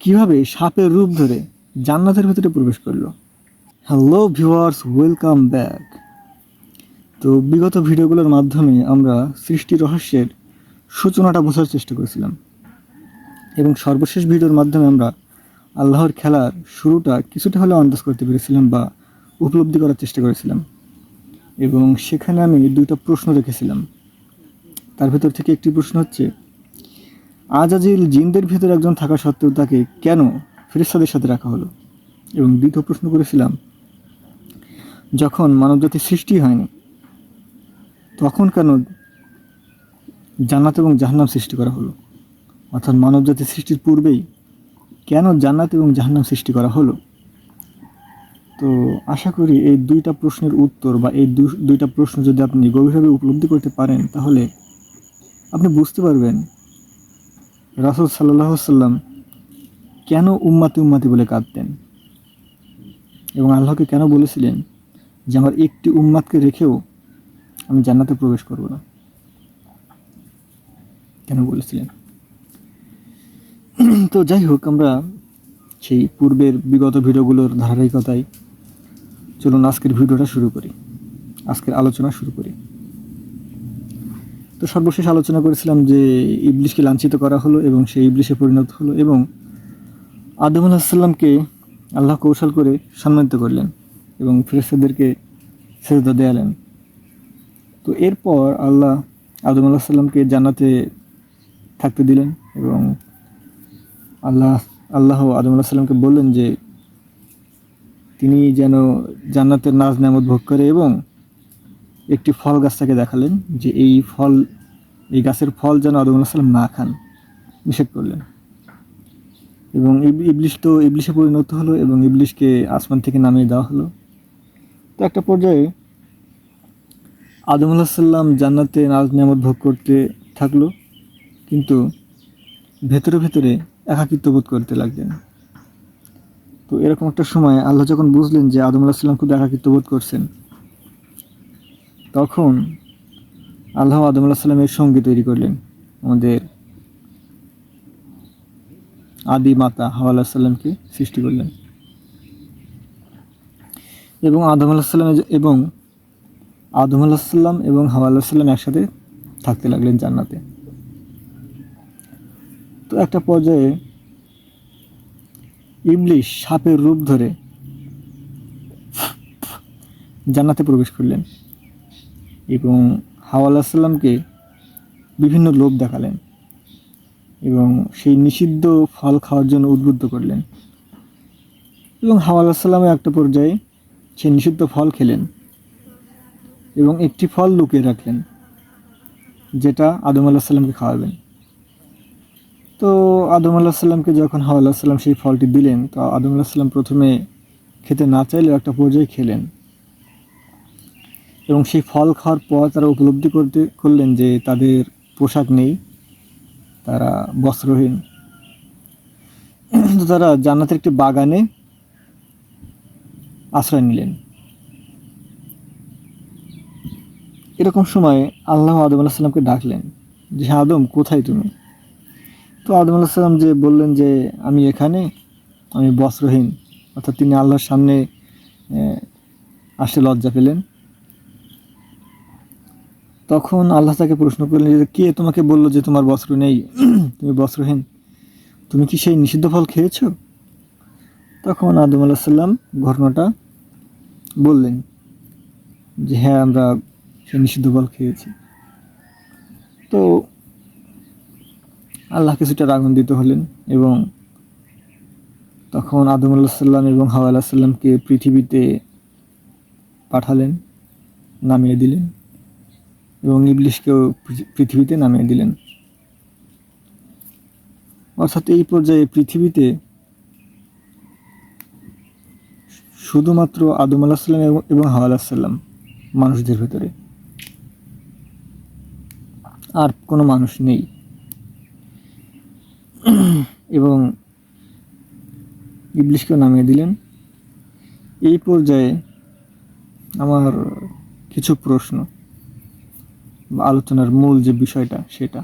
কিভাবে সাপের রূপ ধরে জান্নাতের ভেতরে প্রবেশ করলো। Hello viewers, welcome back. তো বিগত ভিডিওগুলোর মাধ্যমে আমরা সৃষ্টি রহস্যের সূচনাটা বোঝার চেষ্টা করেছিলাম এবং সর্বশেষ ভিডিওর মাধ্যমে আমরা আল্লাহর খেলার শুরুটা কিছুটা হলেও আন্দাজ করতে পেরেছিলাম বা উপলব্ধি করার চেষ্টা করেছিলাম। এবং সেখানে আমি দুইটা প্রশ্ন রেখেছিলাম। তার ভেতর থেকে একটি প্রশ্ন হচ্ছে, আজাজিল জিনদের ভেতরে একজন থাকা সত্ত্বেও তাকে কেন ফেরেশতাদের সাথে রাখা হলো। এবং দ্বিতীয় প্রশ্ন করেছিলাম, যখন মানবজাতি সৃষ্টি হয়নি তখন কেন জান্নাত এবং জাহান্নাম সৃষ্টি করা হলো। অর্থাৎ মানবজাতি সৃষ্টির পূর্বেই কেন জান্নাত এবং জাহান্নাম সৃষ্টি করা হলো। তো আশা করি এই দুইটা প্রশ্নের উত্তর বা এই দুইটা প্রশ্ন যদি আপনি গভীরভাবে উপলব্ধি করতে পারেন, তাহলে আপনি বুঝতে পারবেন রাসূল সাল্লাল্লাহু আলাইহি সাল্লাম কেন উম্মতি উম্মতি বলে কাঁদতেন এবং আল্লাহকে কেন বলেছিলেন যে আমার একটি উম্মাদকে রেখেও আমি জান্নাতে প্রবেশ করব না, কেন বলেছিলেন। তো যাই হোক, আমরা সেই পূর্বের বিগত ভিডিওগুলোর ধারাবাহিকতায় চলুন আজকের ভিডিওটা শুরু করি, আজকের আলোচনা শুরু করি। তো সর্বশেষ আলোচনা করেছিলাম যে ইবলিশকে লাঞ্ছিত করা হলো এবং সেই ইবলিশে পরিণত হলো এবং আদম আলাইহিস সালামকে আল্লাহ কৌশল করে সম্মানিত করলেন এবং ফেরেশতাদেরকে সেজদা দেয়ালেন। তো এরপর আল্লাহ আদম আলাইহিস সালামকে জান্নাতে থাকতে দিলেন এবং আল্লাহ আদম আলাইহিস সালামকে বললেন যে তিনি যেন জান্নাতের নাজ নেয়ামত ভোগ করে এবং একটি ফল গাছ তাকে দেখালেন যে এই গাছের ফল যেন আদম আলাইহিস সালাম না খান, নিষেধ করলেন। এবং ইবলিশে পরিণত হলো এবং ইবলিশকে আসমান থেকে নামিয়ে দেওয়া হলো। তো একটা পর্যায়ে আদম আলাইহিস সালাম জান্নাতে নাজ নেয়ামত ভোগ করতে থাকলো, কিন্তু ভেতরে ভেতরে একাকিত্ব বোধ করতে লাগলেন। তো এরকম একটা সময় আল্লাহ যখন বুঝলেন যে আদম আলাইহিস সালাম খুব একাকিত্ব বোধ করছেন, তখন আল্লাহ আদম আলাইহিস সালামের সঙ্গী তৈরি করলেন, আমাদের আদি মাতা হাওয়া আলাইহিস সালামকে সৃষ্টি করলেন এবং আদম আলাইহিস সালাম এবং হাওয়া আলাইহিস সালাম একসাথে থাকতে লাগলেন জান্নাতে। তো একটা পর্যায়ে ইবলিশ সাপের রূপ ধরে জান্নাতে প্রবেশ করলেন এবং হাওয়া আলাইহিস সালামকে বিভিন্ন লোভ দেখালেন এবং সেই নিষিদ্ধ ফল খাওয়ার জন্য উদ্বুদ্ধ করলেন এবং হাওয়া আলাইহিস সালামও একটা পর্যায়ে সেই নিষিদ্ধ ফল খেলেন এবং একটি ফল লুকিয়ে রাখলেন যেটা আদম আলাইহিস সালামকে খাওয়াবেন। তো আদম আলাইহিস সালামকে যখন হাওয়া আলাইহিস সালাম সেই ফলটি দিলেন, তো আদম আলাইহিস সালাম প্রথমে খেতে না চাইলেও একটা পর্যায়ে খেলেন এবং সেই ফল খাওয়ার পর তারা উপলব্ধি করলেন যে তাদের পোশাক নেই, তারা বস্ত্রহীন। তো তারা জান্নাতের একটি বাগানে আশ্রয় নিলেন। এরকম সময় আল্লাহ আদম আলাইহিস সালামকে ডাকলেন যে হ্যাঁ আদম, কোথায় তুমি। তো আদম আলাইহিস সালাম যে বললেন যে আমি এখানে, আমি বস্ত্রহীন, অর্থাৎ তিনি আল্লাহর সামনে আসতে লজ্জা পেলেন। তখন আল্লাহ তাকে প্রশ্ন করলেন যে কে তোমাকে বললো যে তোমার বস্ত্র নেই, তুমি বস্ত্রহীন, তুমি কি সেই নিষিদ্ধ ফল খেয়েছো। তখন আদম আলাইহিস সালাম ঘটনাটা বললেন যে হ্যাঁ, আমরা সেই নিষিদ্ধ ফল খেয়েছি। তো আল্লাহ কিছুটা রাগান্বিত হলেন এবং তখন আদম আলাইহিস সালাম এবং হাওয়া আলাইহিস সালামকে পৃথিবীতে পাঠালেন, নামিয়ে দিলেন এবং ইবলিশকেও পৃথিবীতে নামিয়ে দিলেন। অর্থাৎ এই পর্যায়ে পৃথিবীতে শুধুমাত্র আদম আলাইহিস সালাম এবং হাওয়া আলাইহিস সালাম মানুষদের ভেতরে, আর কোনো মানুষ নেই। এবং ইবলিশকেও নামিয়ে দিলেন। এই পর্যায়ে আমার কিছু প্রশ্ন বা আলোচনার মূল যে বিষয়টা, সেটা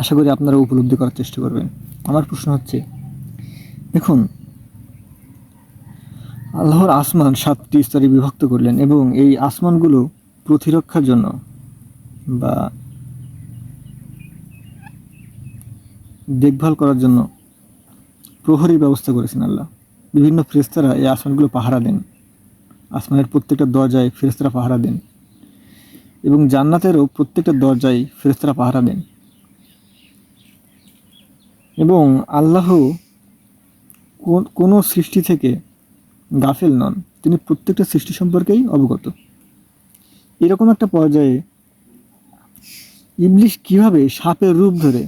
আশা করি আপনারা উপলব্ধি করার চেষ্টা করবেন। আমার প্রশ্ন হচ্ছে, দেখুন, আল্লাহর আসমান 7টি স্তরে বিভক্ত করলেন এবং এই আসমানগুলো প্রতিরক্ষার জন্য বা দেখভাল করার জন্য প্রহরীর ব্যবস্থা করেছেন আল্লাহ। বিভিন্ন ফেরেশতারা এই আসমানগুলো পাহারা দেন, আসমানের প্রত্যেকটা দরজায় ফেরেশতারা পাহারা দেন এবং জান্নাতেরও প্রত্যেকটা দরজায় ফেরেশতারা পাহারা দেন। এবং আল্লাহ কোনো সৃষ্টি থেকে গাফেল নন, তিনি প্রত্যেকটা সৃষ্টি সম্পর্কেই অবগত। এরকম একটা পর্যায়ে ইবলিশ কিভাবে সাপের রূপ ধরে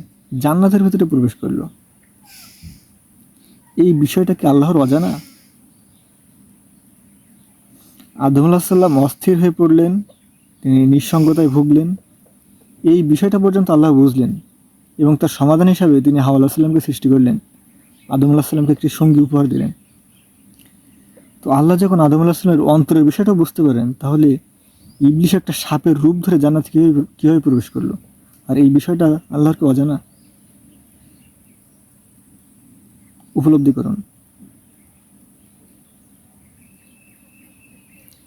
জান্নাতের ভেতরে প্রবেশ করলো, এই বিষয়টা কি আল্লাহর অজানা? আদম আলাইহিস সালাম অস্থির হয়ে পড়লেন, তিনি নিঃসঙ্গতায় ভুগলেন, এই বিষয়টা পর্যন্ত আল্লাহ বুঝলেন এবং তার সমাধান হিসাবে তিনি হাওয়া আলাইহিস সালামকে সৃষ্টি করলেন, আদম আলাইহিস সালামকে একটি সঙ্গী উপহার দিলেন। তো আল্লাহ যখন আদম আলাইহিস সালামের অন্তরের বিষয়টা বুঝতে পারেন, তাহলে ইবলিশ একটা সাপের রূপ ধরে জান্নাতে কীভাবে প্রবেশ করলো, আর এই বিষয়টা আল্লাহর কি অজানা? উপলব্ধি করুন।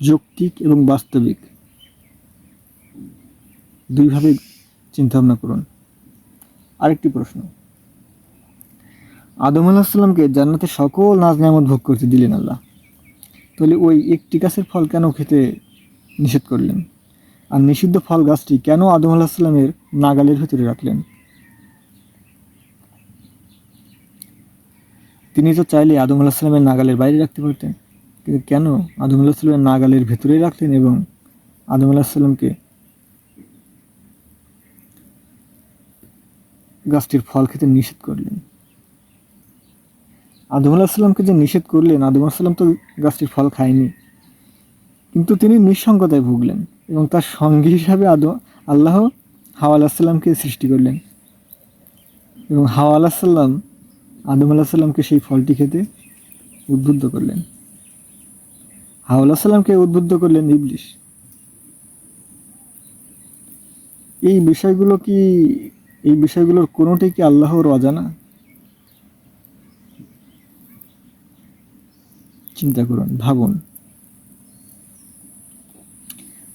যৌক্তিক এবং বাস্তবিক দুইভাবে চিন্তাভাবনা করুন। আরেকটি প্রশ্ন, আদম আলাইহিস সালামকে জান্নাতে সকল নাজ নেয়ামত ভোগ করতে দিলেন আল্লাহ, তাহলে ওই একটি গাছের ফল কেন খেতে নিষেধ করলেন? আর নিষিদ্ধ ফল গাছটি কেন আদম আলাইহিস সালামের নাগালের ভিতরে রাখলেন? তিনি তো চাইলে আদম আলাইহিস সালামের নাগালের বাইরে রাখতে পারতেন, কিন্তু কেন আদম আলাইহিস সালামের নাগালের ভেতরেই রাখলেন এবং আদম আলাইহিস সালামকে গাছটির ফল খেতে নিষেধ করলেন? আদম আলাইহিস সালামকে যে নিষেধ করলেন, আদম আলাইহিস সালাম তো গাছটির ফল খায়নি, কিন্তু তিনি নিঃসঙ্গতায় ভুগলেন এবং তার সঙ্গী হিসাবে আল্লাহ হাওয়া আলাইহিস সালামকে সৃষ্টি করলেন এবং হাওয়া আলাইহিস সালাম আদম আলাইহিস সালামকে সেই ফলটি খেতে উদ্বুদ্ধ করলেন। হাওয়া আলাইহিস সালামকে উদ্বুদ্ধ করলেন ইবলিশ। এই বিষয়গুলোর কোনোটাই কি আল্লাহর অজানা? চিন্তা করুন, ভাবুন।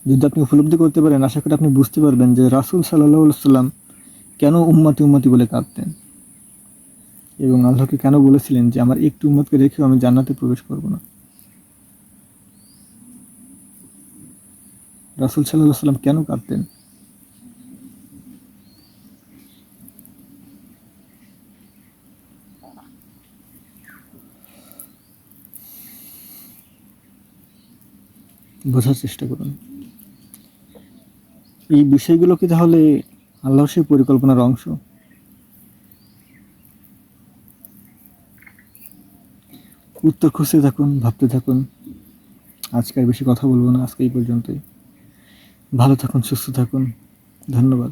যদি আপনি উপলব্ধি করতে পারেন, আশা করি আপনি বুঝতে পারবেন যে রাসূল সাল্লাল্লাহু আলাইহি সাল্লাম কেন উম্মতি উম্মতি বলে কাঁদতেন এবং আল্লাহকে কেন বলেছিলেন যে আমার একটু উম্মতকে রেখেও আমি জান্নাতে প্রবেশ করব না। রাসূল সাল্লাল্লাহু আলাইহি সাল্লাম কেন কাঁদতেন? বোঝার চেষ্টা করুন। এই বিষয়গুলো কি তাহলে আল্লাহর সেই পরিকল্পনার অংশ? উত্তর খুঁজতে থাকুন, ভাবতে থাকুন। আজকে আর বেশি কথা বলবো না, আজকে এই পর্যন্তই। ভালো থাকুন, সুস্থ থাকুন। ধন্যবাদ।